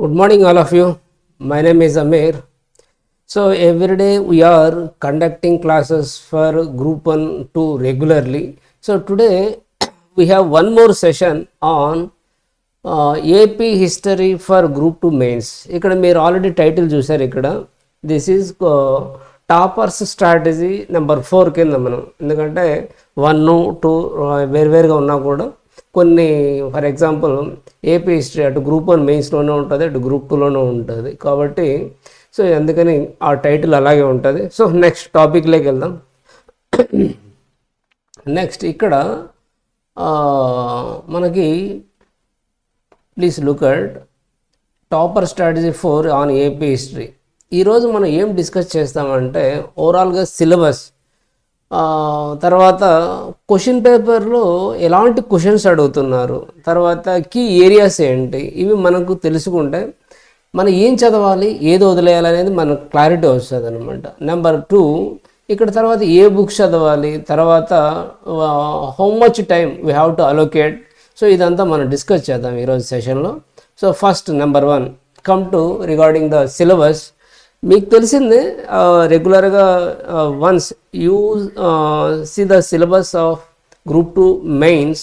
Good morning, all of you. My name is Amir. So, every day we are conducting classes for Group 1 2 regularly. So, today we have one more session on AP History for Group 2 Mains. ఇక్కడ మీరు already title చూసారు. ఇక్కడ this is toppers strategy number 4 కింద మనం, ఎందుకంటే 1 2 వేరువేరుగా ఉన్నా కూడా కొన్ని, ఫర్ ఎగ్జాంపుల్ ఏపీ హిస్టరీ అటు గ్రూప్ 1 మెయిన్స్లోనే ఉంటుంది, అటు గ్రూప్ 2లోనే ఉంటుంది కాబట్టి సో అందుకని ఆ టైటిల్ అలాగే ఉంటుంది. సో నెక్స్ట్ టాపిక్లోకి వెళ్దాం. నెక్స్ట్ ఇక్కడ మనకి please look at topper strategy 4 on AP history. ఈరోజు మనం ఏం డిస్కస్ చేస్తామంటే ఓవరాల్గా సిలబస్, తర్వాత క్వశ్చన్ పేపర్లో ఎలాంటి క్వశ్చన్స్ అడుగుతున్నారు, తర్వాత కీ ఏరియాస్ ఏంటి, ఇవి మనకు తెలుసుకుంటే మనం ఏం చదవాలి ఏది వదిలేయాలి అనేది మనకు క్లారిటీ వస్తుంది అనమాట. నెంబర్ 2 ఇక్కడ తర్వాత ఏ బుక్స్ చదవాలి, తర్వాత how much time we have to allocate. So ఇదంతా మనం డిస్కస్ చేద్దాం ఈరోజు సెషన్లో. So first number 1 come to regarding the syllabus. మీకు తెలిసిందే రెగ్యులర్గా once you see the syllabus of group 2 mains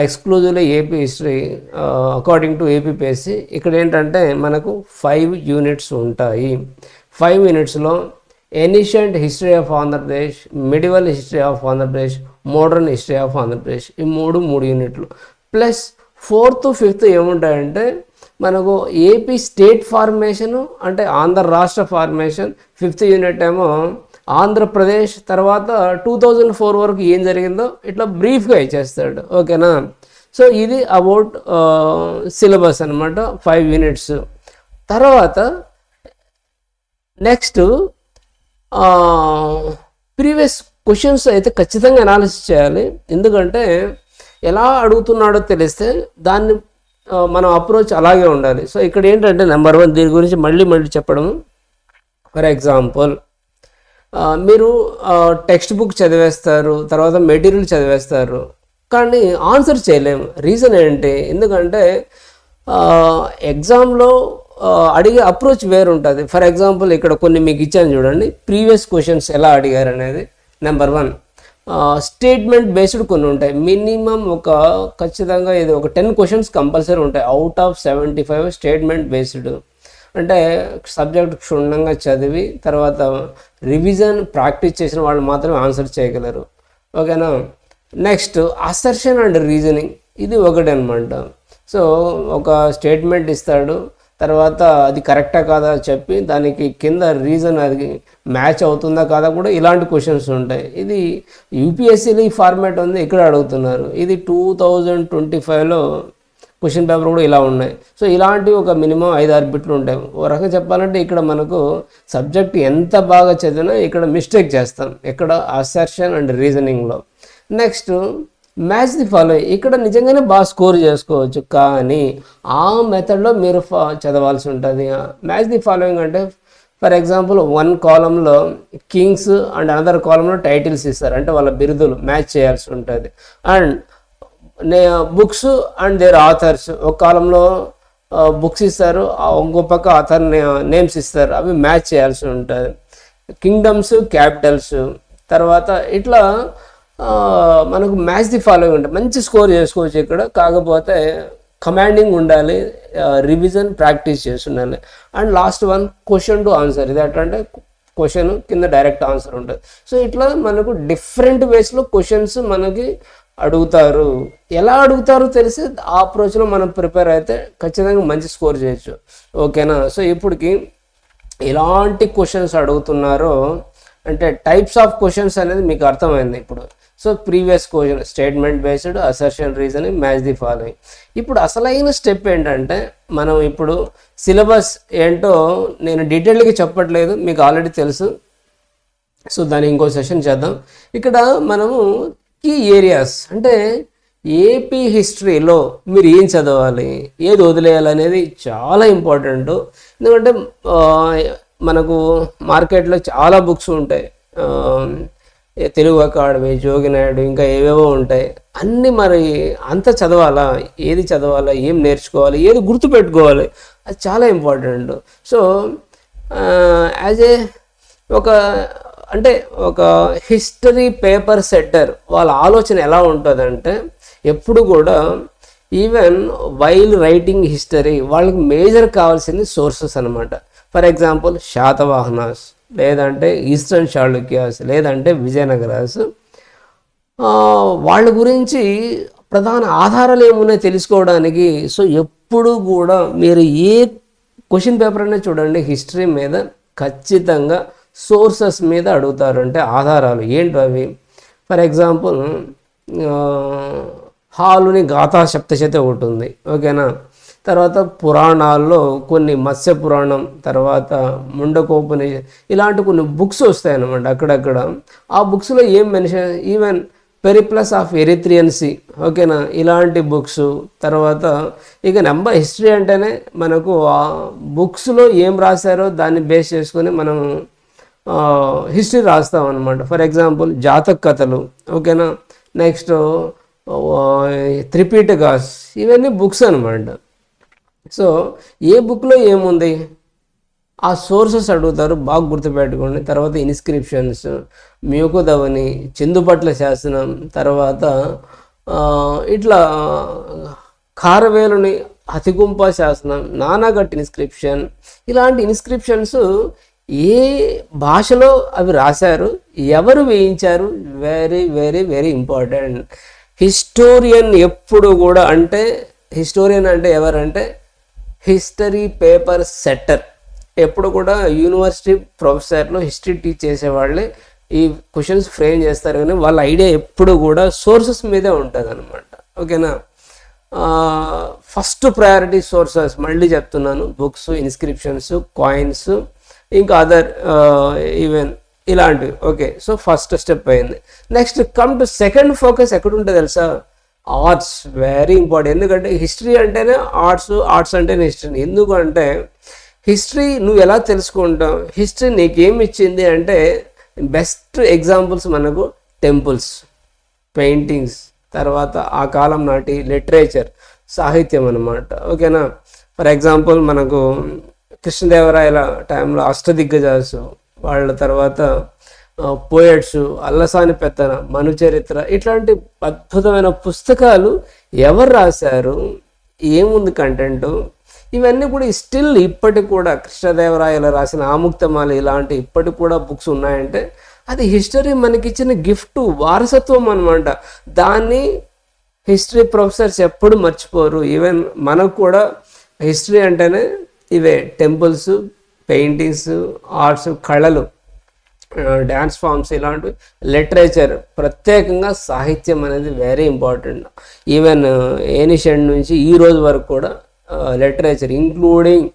exclusively AP history according to APPSC. ఇక్కడ ఏంటంటే మనకు 5 యూనిట్స్ ఉంటాయి. 5 యూనిట్స్లో ancient history of Andhra Pradesh, medieval history of Andhra Pradesh, modern history of Andhra Pradesh, ఈ మూడు యూనిట్లు ప్లస్ 4th 5th ఏముంటాయంటే మనకు ఏపీ స్టేట్ ఫార్మేషను, అంటే ఆంధ్ర రాష్ట్ర ఫార్మేషన్. 5th యూనిట్ ఏమో ఆంధ్రప్రదేశ్, తర్వాత 2004 వరకు ఏం జరిగిందో ఇట్లా బ్రీఫ్గా ఇచ్చేస్తాడు. ఓకేనా? సో ఇది అబౌట్ సిలబస్ అనమాట, 5 యూనిట్స్. తర్వాత నెక్స్ట్ ప్రీవియస్ క్వశ్చన్స్ అయితే ఖచ్చితంగా అనాలిసిస్ చేయాలి, ఎందుకంటే ఎలా అడుగుతున్నాడో తెలిస్తే దాన్ని మనం అప్రోచ్ అలాగే ఉండాలి. సో ఇక్కడ ఏంటంటే నెంబర్ 1 దీని గురించి మళ్ళీ చెప్పడం. ఫర్ ఎగ్జాంపుల్ మీరు టెక్స్ట్ బుక్ చదివేస్తారు, తర్వాత మెటీరియల్ చదివేస్తారు, కానీ ఆన్సర్ చేయలేము. రీజన్ ఏంటి? ఎందుకంటే ఎగ్జామ్లో అడిగే అప్రోచ్ వేరు ఉంటుంది. ఫర్ ఎగ్జాంపుల్ ఇక్కడ కొన్ని మీకు ఇచ్చాను చూడండి, ప్రీవియస్ క్వశ్చన్స్ ఎలా అడిగారు అనేది. నెంబర్ 1 స్టేట్మెంట్ బేస్డ్ కొన్ని ఉంటాయి, మినిమం ఖచ్చితంగా ఇది ఒక 10 క్వశ్చన్స్ కంపల్సరీ ఉంటాయి అవుట్ ఆఫ్ 75 స్టేట్మెంట్ బేస్డ్. అంటే సబ్జెక్ట్ క్షుణ్ణంగా చదివి తర్వాత రివిజన్ ప్రాక్టీస్ చేసిన వాళ్ళు మాత్రమే ఆన్సర్ చేయగలరు. ఓకేనా? నెక్స్ట్ అసర్షన్ అండ్ రీజనింగ్, ఇది ఒకటి అనమాట. సో ఒక స్టేట్మెంట్ ఇస్తాడు, తర్వాత అది కరెక్టా కాదా చెప్పి దానికి కింద రీజన్ అది మ్యాచ్ అవుతుందా కాదా కూడా, ఇలాంటి క్వశ్చన్స్ ఉంటాయి. ఇది యూపీఎస్సీలో ఈ ఫార్మాట్ ఉంది, ఇక్కడ అడుగుతున్నారు. ఇది 2025లో క్వశ్చన్ పేపర్ కూడా ఇలా ఉన్నాయి. సో ఇలాంటివి ఒక మినిమం 5-6 బిట్లు ఉంటాయి. ఒక రకంగా చెప్పాలంటే ఇక్కడ మనకు సబ్జెక్ట్ ఎంత బాగా చదివినా ఇక్కడ మిస్టేక్ చేస్తాం, ఇక్కడ అసర్షన్ అండ్ రీజనింగ్లో. నెక్స్ట్ మ్యాచ్ ది ఫాలోయింగ్, ఇక్కడ నిజంగానే బాగా స్కోర్ చేసుకోవచ్చు, కానీ ఆ మెథడ్లో మీరు చదవాల్సి ఉంటుంది. మ్యాచ్ ది ఫాలోయింగ్ అంటే ఫర్ ఎగ్జాంపుల్ 1 కాలంలో కింగ్స్ అండ్ అనదర్ కాలంలో టైటిల్స్ ఇస్తారు, అంటే వాళ్ళ బిరుదులు మ్యాచ్ చేయాల్సి ఉంటుంది. And books and their authors, ఒక కాలంలో బుక్స్ ఇస్తారు, ఇంకో పక్క ఆథర్ నేమ్స్ ఇస్తారు, అవి మ్యాచ్ చేయాల్సి ఉంటుంది. కింగ్డమ్స్, క్యాపిటల్స్, తర్వాత ఇట్లా మనకు మ్యాచ్ ది ఫాలోయింగ్ ఉంటుంది. మంచి స్కోర్ చేసుకోవచ్చు ఇక్కడ, కాకపోతే కమాండింగ్ ఉండాలి, రివిజన్ ప్రాక్టీస్ చేస్తుండాలి. And last 1 question to answer, ఇది అంటే క్వశ్చన్ కింద డైరెక్ట్ ఆన్సర్ ఉంటుంది. సో ఇట్లా మనకు డిఫరెంట్ వేస్లో క్వశ్చన్స్ మనకి అడుగుతారు. ఎలా అడుగుతారో తెలిసి ఆ అప్రోచ్లో మనం ప్రిపేర్ అయితే ఖచ్చితంగా మంచి స్కోర్ చేయొచ్చు. ఓకేనా? సో ఇప్పటికి ఎలాంటి క్వశ్చన్స్ అడుగుతున్నారో అంటే టైప్స్ ఆఫ్ క్వశ్చన్స్ అనేది మీకు అర్థమైంది ఇప్పుడు. So previous question, statement based, assertion, reasoning, match the following. ఇప్పుడు అసలైన స్టెప్ ఏంటంటే మనం ఇప్పుడు సిలబస్ ఏంటో నేను డీటెయిల్గా చెప్పట్లేదు, మీకు ఆల్రెడీ తెలుసు. సో దాన్ని ఇంకో సెషన్ చేద్దాం. ఇక్కడ మనము కీ ఏరియాస్ అంటే ఏపీ హిస్టరీలో మీరు ఏం చదవాలి, ఏది వదిలేయాలి అనేది చాలా ఇంపార్టెంట్. ఎందుకంటే మనకు మార్కెట్లో చాలా బుక్స్ ఉంటాయి, తెలుగు అకాడమీ, జోగినాయుడు, ఇంకా ఏవేవో ఉంటాయి. అన్నీ మరి అంత చదవాలా, ఏది చదవాలా, ఏం నేర్చుకోవాలి, ఏది గుర్తుపెట్టుకోవాలి అది చాలా ఇంపార్టెంట్. సో యాజ్ ఏ ఒక అంటే ఒక హిస్టరీ పేపర్ సెట్టర్ వాళ్ళ ఆలోచన ఎలా ఉంటుందంటే ఎప్పుడు కూడా ఈవెన్ వైల్ రైటింగ్ హిస్టరీ వాళ్ళకి మేజర్ కావాల్సింది సోర్సెస్ అనమాట. ఫర్ ఎగ్జాంపుల్ శాతవాహనాస్, లేదంటే ఈస్టర్న్ చాళుక్యాస్, లేదంటే విజయనగరాస్, వాళ్ళ గురించి ప్రధాన ఆధారాలు ఏమున్నాయో తెలుసుకోవడానికి. సో ఎప్పుడు కూడా మీరు ఏ క్వశ్చన్ పేపర్ అనేది చూడండి, హిస్టరీ మీద ఖచ్చితంగా సోర్సెస్ మీద అడుగుతారు. అంటే ఆధారాలు ఏంటి అవి? ఫర్ ఎగ్జాంపుల్ హాలుని గాథా సప్తశతి ఒకటి ఉంది, ఓకేనా. తర్వాత పురాణాల్లో కొన్ని మత్స్య పురాణం, తర్వాత ముండకోపని, ఇలాంటి కొన్ని బుక్స్ వస్తాయన్నమాట అక్కడక్కడ. ఆ బుక్స్లో ఏం mention, even Periplus of Erythrean sea, ఓకేనా, ఇలాంటి బుక్స్. తర్వాత ఇక నెంబర్ హిస్టరీ అంటేనే మనకు ఆ బుక్స్లో ఏం రాశారో దాన్ని బేస్ చేసుకొని మనం హిస్టరీ రాస్తాం అనమాట. ఫర్ ఎగ్జాంపుల్ జాతక కథలు, ఓకేనా, నెక్స్ట్ త్రిపీటకాస్, ఇవన్నీ బుక్స్ అనమాట. సో ఏ బుక్లో ఏముంది ఆ సోర్సెస్ అడుగుతారు, బాగా గుర్తుపెట్టుకోండి. తర్వాత ఇన్స్క్రిప్షన్స్, మ్యూకుధవని, చందుపట్ల శాసనం, తర్వాత ఇట్లా ఖారవేలుని అతిగుంప శాసనం, నానాగట్ ఇన్స్క్రిప్షన్, ఇలాంటి ఇన్స్క్రిప్షన్స్ ఏ భాషలో అవి రాశారు, ఎవరు వేయించారు, very very very important. Historian ఎప్పుడు కూడా అంటే, హిస్టోరియన్ అంటే ఎవరంటే హిస్టరీ పేపర్ సెట్టర్. ఎప్పుడు కూడా యూనివర్సిటీ ప్రొఫెసర్లు హిస్టరీ టీచ్ చేసేవాళ్ళే ఈ క్వశ్చన్స్ ఫ్రేమ్ చేస్తారు, కానీ వాళ్ళ ఐడియా ఎప్పుడు కూడా సోర్సెస్ మీదే ఉంటుంది అనమాట, ఓకేనా. ఫస్ట్ ప్రయారిటీ సోర్సెస్ మళ్ళీ చెప్తున్నాను, బుక్స్, ఇన్స్క్రిప్షన్స్, కాయిన్స్, ఇంకా అదర్ ఈవెన్ ఇలాంటివి, ఓకే. సో ఫస్ట్ స్టెప్ అయింది. Next come to second focus ఎక్కడ ఉంటుంది తెలుసా? ఆర్ట్స్. Very important. ఎందుకంటే హిస్టరీ అంటేనే ఆర్ట్స్, ఆర్ట్స్ అంటేనే హిస్టరీ. ఎందుకంటే హిస్టరీ నువ్వు ఎలా తెలుసుకుంటావు, హిస్టరీ నీకేమి ఇచ్చింది అంటే బెస్ట్ ఎగ్జాంపుల్స్ మనకు టెంపుల్స్, పెయింటింగ్స్, తర్వాత ఆ కాలం నాటి లిటరేచర్, సాహిత్యం అన్నమాట, ఓకేనా. ఫర్ ఎగ్జాంపుల్ మనకు కృష్ణదేవరాయల టైంలో అష్టదిగ్గజాసు వాళ్ళ, తర్వాత పోయట్స్, అల్లసాని పెత్తన, మనుచరిత్ర, ఇట్లాంటి అద్భుతమైన పుస్తకాలు ఎవరు రాశారు, ఏముంది కంటెంట్, ఇవన్నీ కూడా స్టిల్ ఇప్పటికి కూడా కృష్ణదేవరాయలు రాసిన ఆముక్తమాల ఇలాంటి ఇప్పటికి కూడా బుక్స్ ఉన్నాయంటే అది హిస్టరీ మనకిచ్చిన గిఫ్ట్, వారసత్వం అనమాట. దాన్ని హిస్టరీ ప్రొఫెసర్స్ ఎప్పుడు మర్చిపోరు. ఈవెన్ మనకు కూడా హిస్టరీ అంటేనే ఇవే టెంపుల్స్, పెయింటింగ్స్, ఆర్ట్స్, కళలు, డ్యాన్స్ ఫామ్స్, ఇలాంటివి, లిటరేచర్, ప్రత్యేకంగా సాహిత్యం అనేది వెరీ ఇంపార్టెంట్. ఈవెన్ ఏనిషియంట్ నుంచి ఈ రోజు వరకు కూడా literature including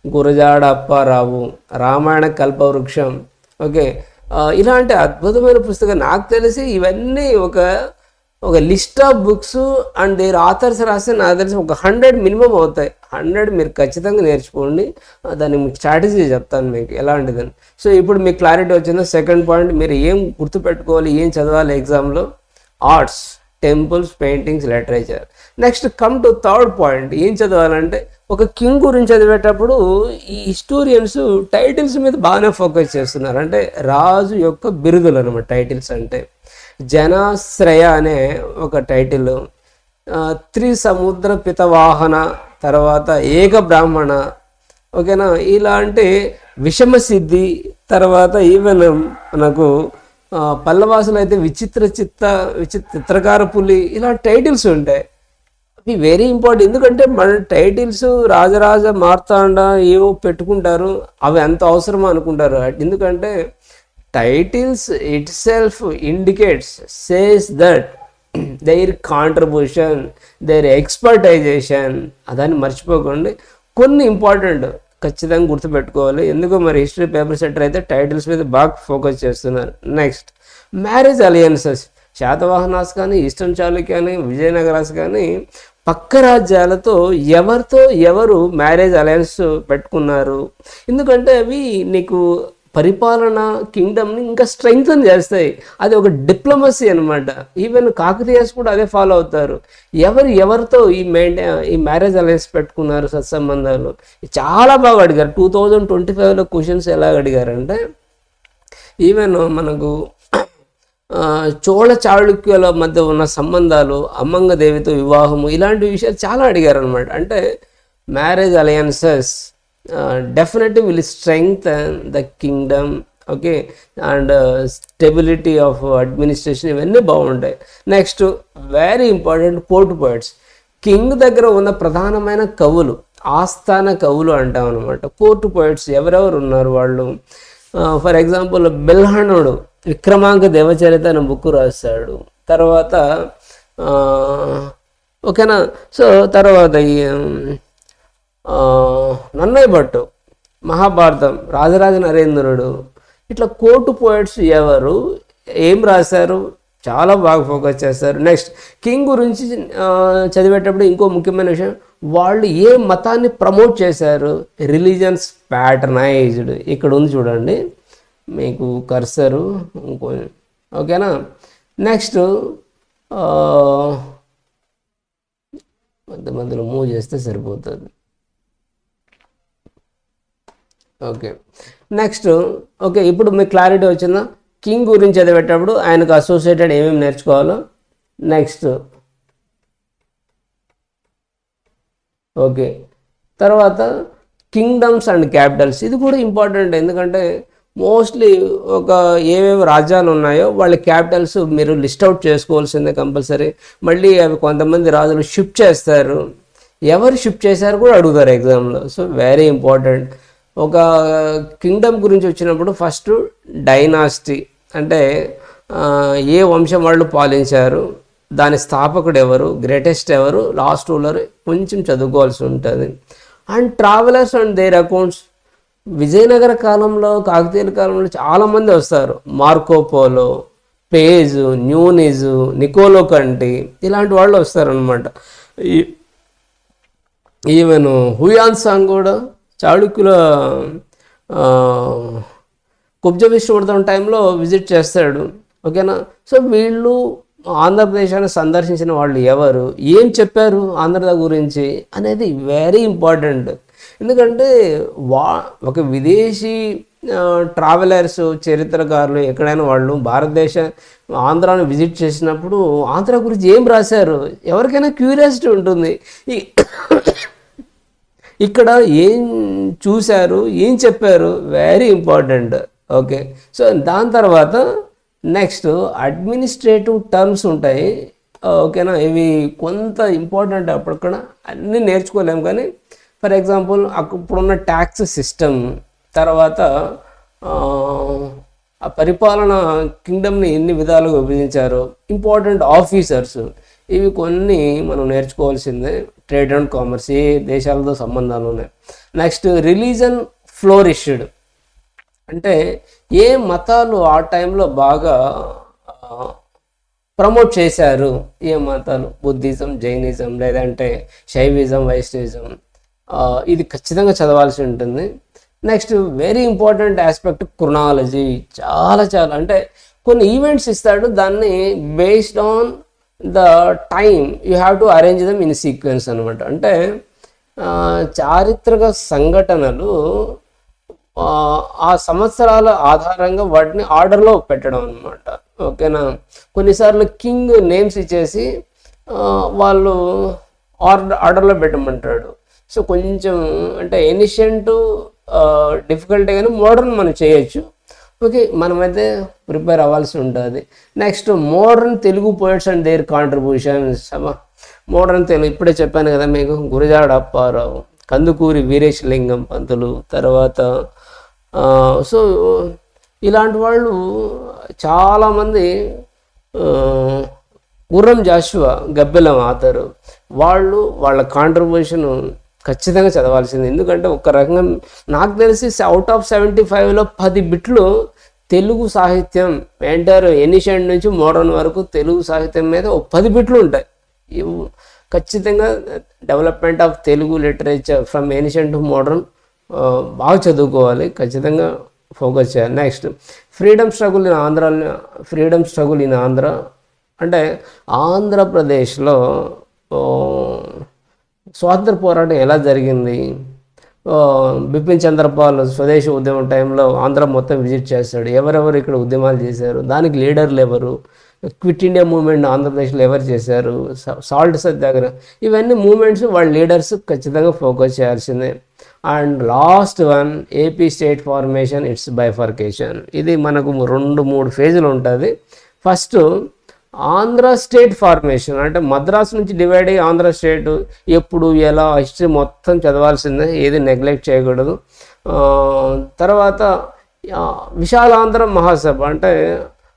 Gurajada Apparao, Ramayana Kalpavriksham, okay, ఇలాంటి అద్భుతమైన పుస్తకం. నాకు తెలిసి ఇవన్నీ ఒక list of books and their authors రాస్తే నాకు తెలిసి ఒక 100 మినిమం అవుతాయి. 100 మీరు ఖచ్చితంగా నేర్చుకోండి. దానికి మీకు స్ట్రాటజీ చెప్తాను మీకు ఎలాంటిదని. సో ఇప్పుడు మీకు క్లారిటీ వచ్చిందో. సెకండ్ పాయింట్, మీరు ఏం గుర్తుపెట్టుకోవాలి, ఏం చదవాలి ఎగ్జామ్లో? Arts, temples, paintings, literature. Next come to third point, ఏం చదవాలంటే ఒక కింగ్ గురించి చదివేటప్పుడు ఈ హిస్టోరియన్స్ టైటిల్స్ మీద బాగానే ఫోకస్ చేస్తున్నారు. అంటే రాజు యొక్క బిరుదులు అనమాట టైటిల్స్. అంటే జనాశ్రయ అనే ఒక టైటిల్, త్రిసముద్ర పితవాహన, తర్వాత ఏక బ్రాహ్మణ, ఓకేనా, ఇలాంటి విషమసిద్ధి, తర్వాత ఈవెన్ మనకు పల్లవాసులు అయితే చిత్రకార పులి, ఇలా టైటిల్స్ ఉంటాయి. అవి వెరీ ఇంపార్టెంట్. ఎందుకంటే మన టైటిల్స్ రాజరాజ మార్తాండ ఏవో పెట్టుకుంటారు, అవి అంత అవసరమా అనుకుంటారు. ఎందుకంటే titles itself indicates, says that their contribution, their expertisation. అదాన్ని మర్చిపోకండి. కొన్ని ఇంపార్టెంట్ ఖచ్చితంగా గుర్తుపెట్టుకోవాలి. ఎందుకో మరి హిస్టరీ పేపర్ సెట్టర్ అయితే టైటిల్స్ మీద బాగా ఫోకస్ చేస్తున్నారు. Next marriage alliances. శాతవాహనాస్ కానీ, ఈస్టర్న్ చాళుక్య కానీ, విజయనగరాస్ కానీ పక్క రాజ్యాలతో ఎవరు మ్యారేజ్ అలయన్స్ పెట్టుకున్నారు. ఎందుకంటే అవి నీకు పరిపాలన కింగ్డమ్ని ఇంకా స్ట్రెంగ్తన్ చేస్తాయి. అది ఒక డిప్లొమసీ అనమాట. ఈవెన్ కాకతీయాస్ కూడా అదే ఫాలో అవుతారు. ఎవరితో ఈ మ్యారేజ్ అలయన్స్ పెట్టుకున్నారు, సత్సంబంధాలు, చాలా బాగా అడిగారు. 2025లో క్వశ్చన్స్ ఎలా అడిగారంటే ఈవెన్ మనకు చోళ చాళుక్యుల మధ్య ఉన్న సంబంధాలు, అమ్మంగ దేవితో వివాహము, ఇలాంటి విషయాలు చాలా అడిగారు అనమాట. అంటే marriage alliances definitely will strengthen the Kingdom, okay, and stability of administration, ఇవన్నీ బాగుంటాయి. Next very important court poets. King దగ్గర ఉన్న ప్రధానమైన కవులు, ఆస్థాన కవులు అంటాం అనమాట. కోర్టు పోయిట్స్ ఎవరెవరు ఉన్నారు వాళ్ళు? ఫర్ ఎగ్జాంపుల్ బిల్హణుడు విక్రమాంక దేవచరిత అనే బుక్ రాస్తాడు. తర్వాత ఓకేనా. సో తర్వాత ఈ నన్నయ్య భట్టు మహాభారతం, రాజరాజ నరేంద్రుడు, ఇట్లా కోర్టు పోయిట్స్ ఎవరు ఏం రాశారు చాలా బాగా ఫోకస్ చేస్తారు. నెక్స్ట్ కింగ్ గురించి చదివేటప్పుడు ఇంకో ముఖ్యమైన విషయం, వాళ్ళు ఏ మతాన్ని ప్రమోట్ చేశారు, రిలీజన్స్ ప్యాటర్నైజ్డ్. ఇక్కడ ఉంది చూడండి మీకు కర్సరు, ఇంకో ఓకేనా. నెక్స్ట్ మధ్యలో మూవ్ చేస్తే సరిపోతుంది. ఓకే, నెక్స్ట్ ఓకే, ఇప్పుడు మీకు క్లారిటీ వచ్చిందా? కింగ్ గురించి చదివేటప్పుడు ఆయనకు అసోసియేటెడ్ ఏమేమి నేర్చుకోవాలో. నెక్స్ట్ ఓకే, తర్వాత కింగ్డమ్స్ అండ్ క్యాపిటల్స్, ఇది కూడా ఇంపార్టెంట్. ఎందుకంటే మోస్ట్లీ ఒక ఏవేవి రాజ్యాలు ఉన్నాయో వాళ్ళ క్యాపిటల్స్ మీరు లిస్ట్ అవుట్ చేసుకోవాల్సిందే కంపల్సరీ. మళ్ళీ అవి కొంతమంది రాజులు షిఫ్ట్ చేస్తారు, ఎవరు షిఫ్ట్ చేశారు కూడా అడుగుతారు ఎగ్జామ్లో. So very important. ఒక కింగ్డమ్ గురించి వచ్చినప్పుడు ఫస్ట్ డైనాసిటీ, అంటే ఏ వంశం వాళ్ళు పాలించారు, దాని స్థాపకుడు ఎవరు, గ్రేటెస్ట్ ఎవరు, లాస్ట్ రూలర్, కొంచెం చదువుకోవాల్సి ఉంటుంది. And travellers and their accounts. Vijayanagara కాలంలో, కాకతీయుల కాలంలో చాలామంది వస్తారు. మార్కోపోలో, పేజ్, న్యూనిజ్, నికోలో కంటి, ఇలాంటి వాళ్ళు వస్తారనమాట. ఈవెన్ హుయాన్ సాంగ్ కూడా చాళుక్యుల కుబ్జ విష్ణువర్ధన్ టైంలో విజిట్ చేస్తాడు, ఓకేనా. సో వీళ్ళు ఆంధ్రప్రదేశాన్ని సందర్శించిన వాళ్ళు ఎవరు, ఏం చెప్పారు ఆంధ్ర గురించి అనేది వెరీ ఇంపార్టెంట్. ఎందుకంటే ఒక విదేశీ ట్రావెలర్స్, చరిత్రకారులు ఎక్కడైనా వాళ్ళు ఆంధ్రాను విజిట్ చేసినప్పుడు ఆంధ్ర గురించి ఏం రాశారు, ఎవరికైనా క్యూరియాసిటీ ఉంటుంది. ఇక్కడ ఏం చూశారు, ఏం చెప్పారు, వెరీ ఇంపార్టెంట్. ఓకే, సో దాని తర్వాత నెక్స్ట్ అడ్మినిస్ట్రేటివ్ టర్మ్స్ ఉంటాయి, ఓకేనా. ఇవి కొంత ఇంపార్టెంట్. అప్పటికన్నా అన్నీ నేర్చుకోలేము, కానీ ఫర్ ఎగ్జాంపుల్ ఇప్పుడున్న ట్యాక్స్ సిస్టమ్, తర్వాత ఆ పరిపాలన కింగ్డమ్ని ఎన్ని విధాలుగా విభజించారు, ఇంపార్టెంట్ ఆఫీసర్స్, ఇవి కొన్ని మనం నేర్చుకోవాల్సిందే. ట్రేడ్ అండ్ కామర్స్, ఏ దేశాలతో సంబంధాలు ఉన్నాయి. నెక్స్ట్ రిలీజన్ ఫ్లోరిష్డ్, అంటే ఏ మతాలు ఆ టైంలో బాగా ప్రమోట్ చేశారు, ఏ మతాలు, బుద్ధిజం, జైనిజం, లేదంటే శైవిజం, వైష్ణవిజం, ఇది ఖచ్చితంగా చదవాల్సి ఉంటుంది. Next very important aspect chronology, చాలా అంటే కొన్ని ఈవెంట్స్ ఇస్తాడు, దాన్ని based on the time you have to arrange them in sequence అనమాట. అంటే చారిత్రక సంఘటనలు ఆ సంవత్సరాల ఆధారంగా వాటిని ఆర్డర్లో పెట్టడం అనమాట, ఓకేనా. కొన్నిసార్లు కింగ్ నేమ్స్ ఇచ్చేసి వాళ్ళు ఆర్డర్లో పెట్టమంటాడు. సో కొంచెం అంటే ఎనిషియంట్ డిఫికల్టీ, కానీ మోడర్న్ మనం చేయొచ్చు. ఓకే, మనమైతే ప్రిపేర్ అవ్వాల్సి ఉంటుంది. Next modern Telugu poets and their contributions. Modern Telugu ఇప్పుడే చెప్పాను కదా మీకు, గురజాడ అప్పారావు, కందుకూరి వీరేశలింగం పంతులు, తర్వాత సో ఇలాంటి వాళ్ళు చాలామంది, గుర్రం జాషువా, గబ్బెలం ఆథరు, వాళ్ళ కాంట్రిబ్యూషన్ ఖచ్చితంగా చదవాల్సింది. ఎందుకంటే ఒక రకంగా నాకు తెలిసి అవుట్ ఆఫ్ 75లో 10 బిట్లు తెలుగు సాహిత్యం, ఎంటైర్ ఎనిషియంట్ నుంచి మోడర్న్ వరకు తెలుగు సాహిత్యం మీద 10 బిట్లు ఉంటాయి. ఖచ్చితంగా development of Telugu literature from ancient to modern బాగా చదువుకోవాలి, ఖచ్చితంగా ఫోకస్ చేయాలి. Next freedom struggle in Andhra అంటే ఆంధ్రప్రదేశ్లో స్వాతంత్ర పోరాటం ఎలా జరిగింది. బిపిన్ చంద్రపాల్ స్వదేశీ ఉద్యమం టైంలో ఆంధ్ర మొత్తం విజిట్ చేస్తాడు. ఎవరెవరు ఇక్కడ ఉద్యమాలు చేశారు, దానికి లీడర్లు ఎవరు, క్విట్ ఇండియా మూవ్మెంట్ ఆంధ్రప్రదేశ్లో ఎవరు చేశారు, సాల్ట్ సత్యాగ్రహం, ఇవన్నీ మూమెంట్స్ వాళ్ళ లీడర్స్ ఖచ్చితంగా ఫోకస్ చేయాల్సిందే. And last one AP state formation, it's bifurcation. ఇది మనకు 2-3 ఫేజులు ఉంటుంది. ఫస్ట్ ఆంధ్ర స్టేట్ ఫార్మేషన్ అంటే మద్రాసు నుంచి డివైడ్ అయ్యి ఆంధ్ర స్టేట్ ఎప్పుడు ఎలా హిస్టరీ మొత్తం చదవాల్సిందే, ఏది నెగ్లెక్ట్ చేయకూడదు. తర్వాత విశాలాంధ్ర మహాసభ అంటే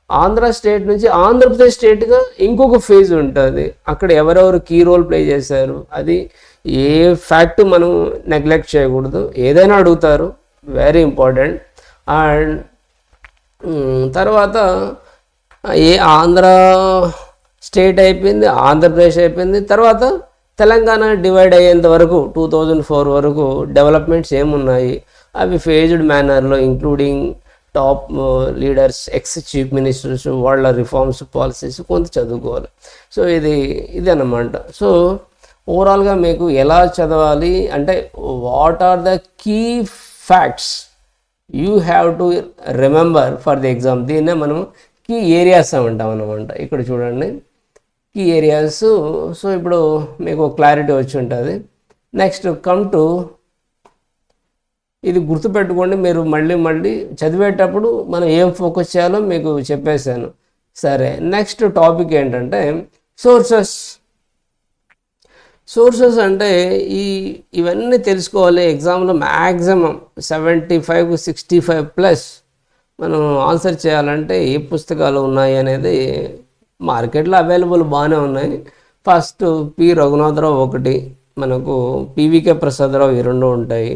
ఆంధ్ర స్టేట్ నుంచి ఆంధ్రప్రదేశ్ స్టేట్గా ఇంకొక ఫేజ్ ఉంటుంది. అక్కడ ఎవరెవరు కీ రోల్ ప్లే చేశారు, అది ఏ ఫ్యాక్ట్ మనం నెగ్లెక్ట్ చేయకూడదు, ఏదైనా అడుగుతారు, వెరీ ఇంపార్టెంట్. అండ్ తర్వాత ఆంధ్ర స్టేట్ అయిపోయింది, ఆంధ్రప్రదేశ్ అయిపోయింది. తర్వాత తెలంగాణ డివైడ్ అయ్యేంత వరకు 2004 వరకు డెవలప్మెంట్స్ ఏమున్నాయి అవి ఫేజ్డ్ మేనర్లో including top leaders, ex chief ministers, వాళ్ళ రిఫార్మ్స్, పాలసీస్ కొంత చదువుకోవాలి. సో ఇది అన్నమాట. సో ఓవరాల్గా మీకు ఎలా చదవాలి అంటే what are the key facts you have to remember for the exam. దీన్నే మనం కీ ఏరియాస్ అంటాం అన్నమాట. ఇక్కడ చూడండి కీ ఏరియాస్. సో ఇప్పుడు మీకు క్లారిటీ వచ్చి ఉంటుంది. నెక్స్ట్ కమ్ టు ఇది గుర్తుపెట్టుకోండి, మీరు మళ్ళీ చదివేటప్పుడు మనం ఏం ఫోకస్ చేయాలో మీకు చెప్పేశాను. సరే, నెక్స్ట్ టాపిక్ ఏంటంటే సోర్సెస్ అంటే ఇవన్నీ తెలుసుకోవాలి. ఎగ్జామ్లో మ్యాక్సిమం 75-65+ మనం ఆన్సర్ చేయాలంటే ఏ పుస్తకాలు ఉన్నాయి అనేది మార్కెట్లో అవైలబుల్ బాగానే ఉన్నాయి. ఫస్ట్ పి రఘునాథరావు ఒకటి, మనకు పివికే ప్రసాదరావు, ఈ 2 ఉంటాయి.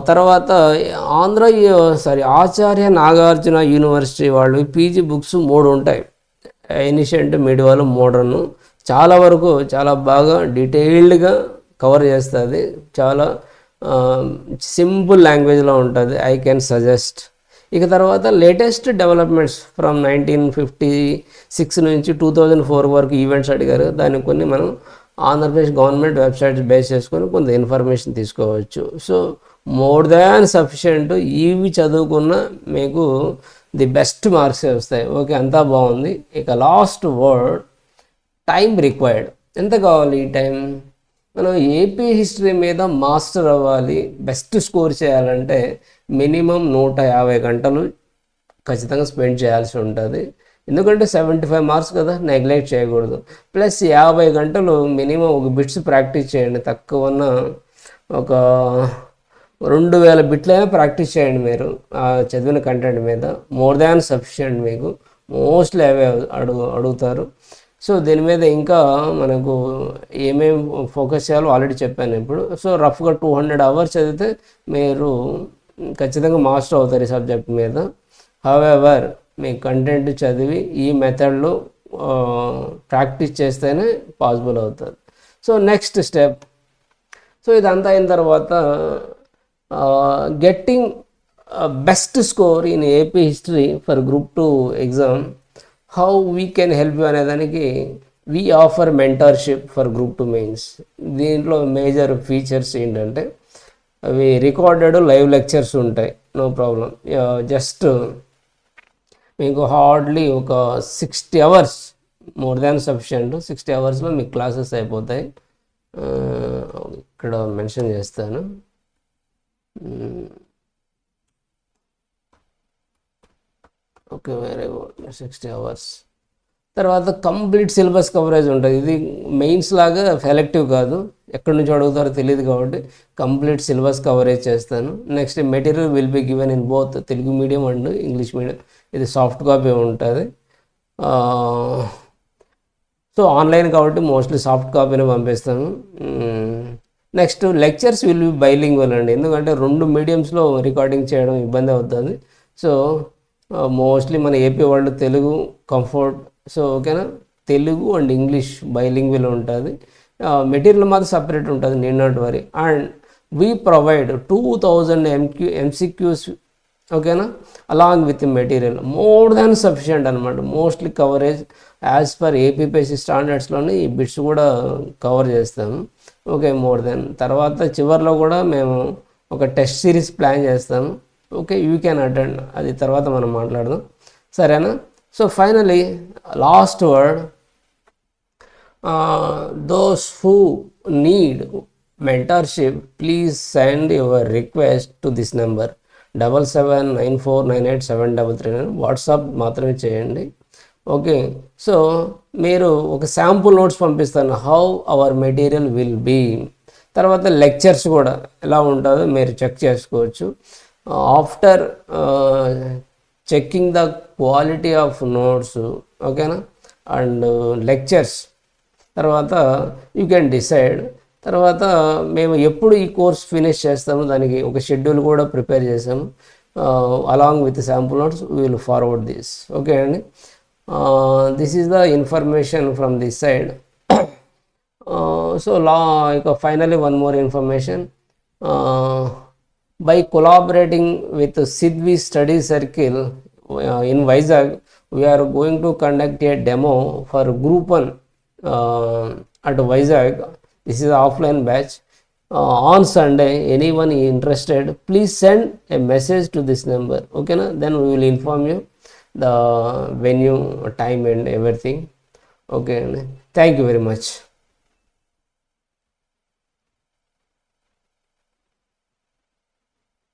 తర్వాత ఆచార్య నాగార్జున యూనివర్సిటీ వాళ్ళు పీజీ బుక్స్ 3 ఉంటాయి. Ancient, medieval, modern. చాలా వరకు చాలా బాగా డీటెయిల్డ్గా కవర్ చేస్తుంది. చాలా సింపుల్ లాంగ్వేజ్లో ఉంటుంది. I can suggest. ఇక తర్వాత లేటెస్ట్ డెవలప్మెంట్స్ ఫ్రమ్ 1956 నుంచి 2004 వరకు ఈవెంట్స్ అడిగారు. దానికి కొన్ని మనం ఆంధ్రప్రదేశ్ గవర్నమెంట్ వెబ్సైట్స్ బేస్ చేసుకొని కొంత ఇన్ఫర్మేషన్ తీసుకోవచ్చు. So more than sufficient. ఇవి చదువుకున్న మీకు ది బెస్ట్ మార్క్స్ వస్తాయి. ఓకే, అంతా బాగుంది. ఇక లాస్ట్ వర్డ్, టైం రిక్వైర్డ్. ఎంత కావాలి ఈ టైం? మనం ఏపీ హిస్టరీ మీద మాస్టర్ అవ్వాలి, బెస్ట్ స్కోర్ చేయాలంటే మినిమం 150 గంటలు ఖచ్చితంగా స్పెండ్ చేయాల్సి ఉంటుంది. ఎందుకంటే 75 మార్క్స్ కదా, నెగ్లెక్ట్ చేయకూడదు. ప్లస్ 50 గంటలు మినిమం ఒక బిట్స్ ప్రాక్టీస్ చేయండి. తక్కువ ఉన్న ఒక 2000 బిట్లైనా ప్రాక్టీస్ చేయండి మీరు చదివిన కంటెంట్ మీద. More than sufficient. మీకు మోస్ట్లీ అవే అడుగుతారు. సో దీని మీద ఇంకా మనకు ఏమేమి ఫోకస్ చేయాలో ఆల్రెడీ చెప్పాను ఇప్పుడు. సో రఫ్గా 200 అవర్స్ చదివితే మీరు ఖచ్చితంగా మాస్టర్ అవుతారు ఈ సబ్జెక్ట్ మీద. హౌఎవర్ మీ కంటెంట్ చదివి ఈ మెథడ్లో ప్రాక్టీస్ చేస్తేనే పాసిబుల్ అవుతుంది. So next step. సో ఇదంతా అయిన తర్వాత getting best score in AP history for Group 2 exam, how we can help you అనేదానికి we offer mentorship for Group 2 mains. దీంట్లో మేజర్ ఫీచర్స్ ఏంటంటే అవి రికార్డెడ్ లైవ్ లెక్చర్స్ ఉంటాయి, నో ప్రాబ్లం. జస్ట్ మీకు hardly ఒక 60 అవర్స్, మోర్ దాన్ సఫిషియంట్. 60 అవర్స్లో మీకు classes అయిపోతాయి. ఇక్కడ మెన్షన్ చేస్తాను. Okay, very good. 60 అవర్స్ తర్వాత కంప్లీట్ సిలబస్ కవరేజ్ ఉంటుంది. ఇది మెయిన్స్ లాగా సెలెక్టివ్ కాదు, ఎక్కడి నుంచి అడుగుతారో తెలియదు కాబట్టి కంప్లీట్ సిలబస్ కవరేజ్ చేస్తాను. Next material will be given in both Telugu medium and English medium. ఇది సాఫ్ట్ కాపీ ఉంటుంది. సో ఆన్లైన్ కాబట్టి మోస్ట్లీ సాఫ్ట్ కాపీని పంపిస్తాను. Next lectures will be bilingual అండి, ఎందుకంటే 2 మీడియంస్లో రికార్డింగ్ చేయడం ఇబ్బంది అవుతుంది. సో మోస్ట్లీ మన ఏపీ వాళ్ళు తెలుగు కంఫర్ట్. సో ఓకేనా, తెలుగు అండ్ ఇంగ్లీష్ బైలింగ్వల్ ఉంటుంది. మెటీరియల్ మాత్రం సపరేట్ ఉంటుంది, need not worry. And we provide 2000 MCQs ఓకేనా, along with material more than sufficient అనమాట. Mostly coverage as per APPSC స్టాండర్డ్స్లోని ఈ బిట్స్ కూడా కవర్ చేస్తాము. Okay, more then. తర్వాత చివరిలో కూడా మేము ఒక టెస్ట్ సిరీస్ ప్లాన్ చేస్తాము. ఓకే, యూ క్యాన్ అటెండ్, అది తర్వాత మనం మాట్లాడదాం, సరేనా. So finally last word, those who need mentorship, please send your request to this number 7794987339 WhatsApp మాత్రమే చేయండి. ఓకే, సో మీరు ఒక శాంపుల్ నోట్స్ పంపిస్తాను, how our material will be. తర్వాత లెక్చర్స్ కూడా ఎలా ఉంటుందో మీరు చెక్ చేసుకోవచ్చు. After checking the quality of notes, ఓకేనా, అండ్ లెక్చర్స్ తర్వాత యూ కెన్ డిసైడ్. తర్వాత మేము ఎప్పుడు ఈ కోర్స్ ఫినిష్ చేస్తాము దానికి ఒక షెడ్యూల్ కూడా ప్రిపేర్ చేసాము. Along with sample notes we will forward this. Okay అండి, this is the information from this side. So finally one more information, by collaborating with Sidvi Study Circle in Vizag, we are going to conduct a demo for Group 1 at Vizag. This is offline batch. On Sunday, anyone interested, please send a message to this number. Okay, na? Then we will inform you the venue, time and everything. Okay, thank you very much.